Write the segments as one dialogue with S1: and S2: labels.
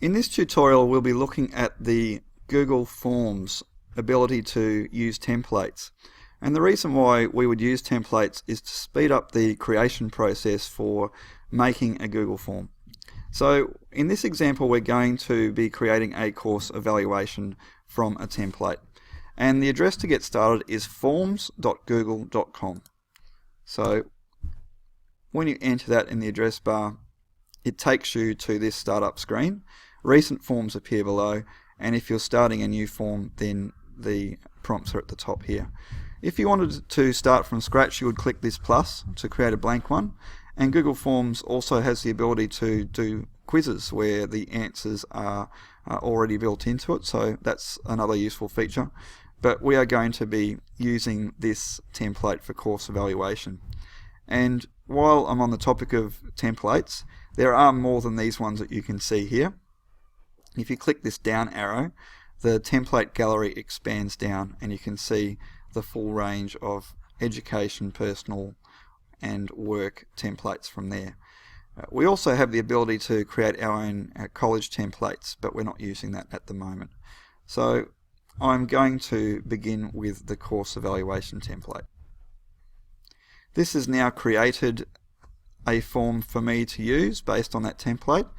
S1: In this tutorial we'll be looking at the Google Forms ability to use templates. And the reason why we would use templates is to speed up the creation process for making a Google form. So in this example we're going to be creating a course evaluation from a template. And the address to get started is forms.google.com. So when you enter that in the address bar, it takes you to this startup screen. Recent forms appear below, and if you're starting a new form, then the prompts are at the top here. If you wanted to start from scratch, you would click this plus to create a blank one. And Google Forms also has the ability to do quizzes where the answers are already built into it, so that's another useful feature. But we are going to be using this template for course evaluation. And while I'm on the topic of templates, there are more than these ones that you can see here. If you click this down arrow, the template gallery expands down and you can see the full range of education, personal and work templates from there. We also have the ability to create our own college templates, but we're not using that at the moment. So I'm going to begin with the course evaluation template. This has now created a form for me to use based on that template,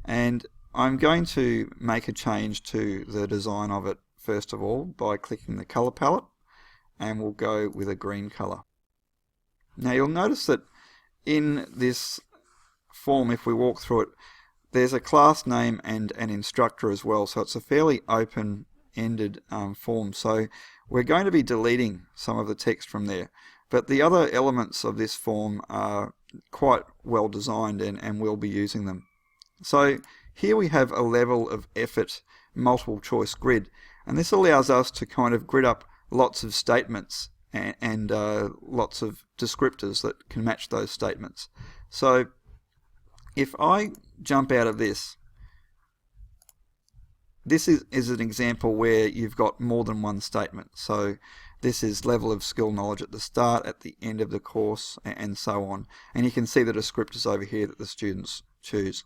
S1: and I'm going to make a change to the design of it first of all by clicking the color palette, and we'll go with a green color. Now you'll notice that in this form, if we walk through it, there's a class name and an instructor as well, so it's a fairly open-ended form. So we're going to be deleting some of the text from there, but the other elements of this form are quite well designed and we'll be using them. So here we have a level of effort multiple choice grid, and this allows us to kind of grid up lots of statements and lots of descriptors that can match those statements. So if I jump out of this is an example where you've got more than one statement. So this is level of skill knowledge at the start, at the end of the course, and so on. And you can see the descriptors over here that the students choose.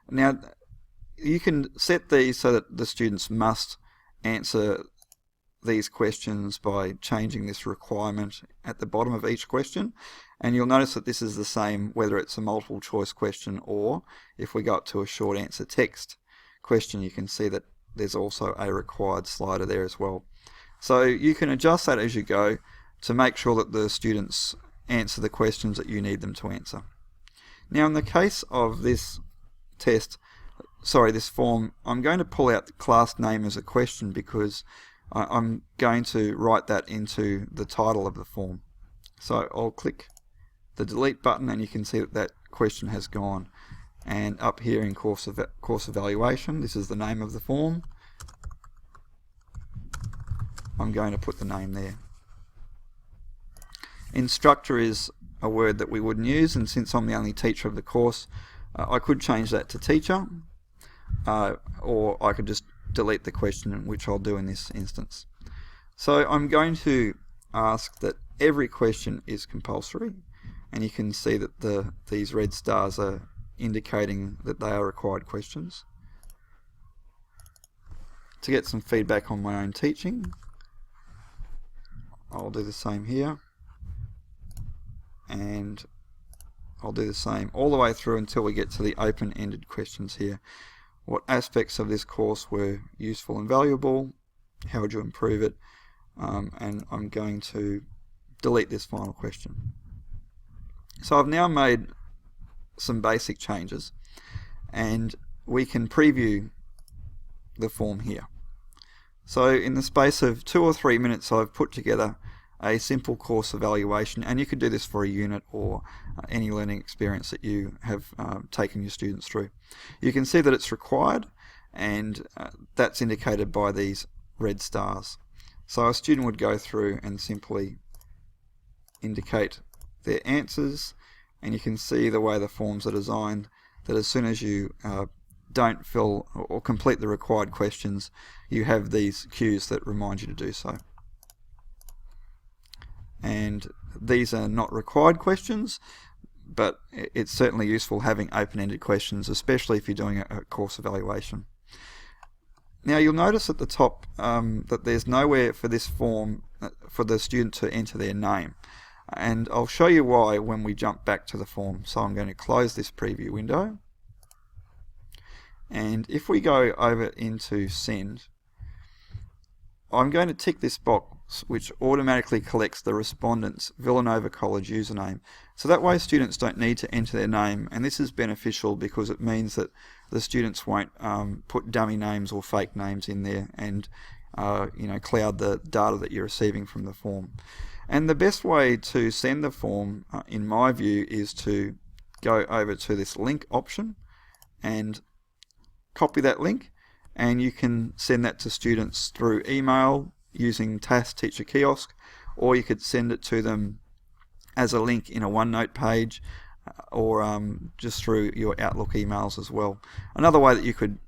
S1: Now, you can set these so that the students must answer these questions by changing this requirement at the bottom of each question. And you'll notice that this is the same whether it's a multiple choice question or if we go up to a short answer text question, you can see that there's also a required slider there as well. So you can adjust that as you go to make sure that the students answer the questions that you need them to answer. Now in the case of this this form, I'm going to pull out the class name as a question because I'm going to write that into the title of the form. So I'll click the delete button and you can see that that question has gone. And up here in course evaluation, this is the name of the form. I'm going to put the name there. Instructor is a word that we wouldn't use, and since I'm the only teacher of the course, I could change that to teacher, or I could just delete the question, which I'll do in this instance. So I'm going to ask that every question is compulsory, and you can see that these red stars are indicating that they are required questions. To get some feedback on my own teaching, I'll do the same here, and I'll do the same all the way through until we get to the open-ended questions here. What aspects of this course were useful and valuable? How would you improve it? And I'm going to delete this final question. So I've now made some basic changes, and we can preview the form here. So in the space of 2 or 3 minutes I've put together a simple course evaluation, and you could do this for a unit or any learning experience that you have taken your students through. You can see that it's required, and that's indicated by these red stars. So a student would go through and simply indicate their answers, and you can see the way the forms are designed, that as soon as you don't fill or complete the required questions, you have these cues that remind you to do so. And these are not required questions, but it's certainly useful having open-ended questions, especially if you're doing a course evaluation. Now you'll notice at the top that there's nowhere for this form for the student to enter their name, and I'll show you why when we jump back to the form. So I'm going to close this preview window, and if we go over into Send, I'm going to tick this box which automatically collects the respondent's Villanova College username. So that way students don't need to enter their name, and this is beneficial because it means that the students won't put dummy names or fake names in there and cloud the data that you're receiving from the form. And the best way to send the form, in my view, is to go over to this link option and copy that link, and you can send that to students through email using TAS Teacher Kiosk, or you could send it to them as a link in a OneNote page, or just through your Outlook emails as well. Another way that you could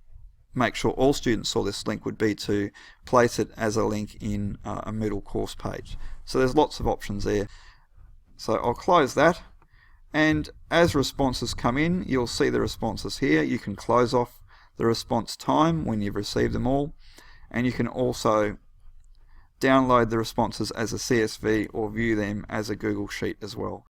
S1: make sure all students saw this link would be to place it as a link in a Moodle course page. So there's lots of options there. So I'll close that, and as responses come in, you'll see the responses here. You can close off the response time when you've received them all, and you can also download the responses as a CSV or view them as a Google Sheet as well.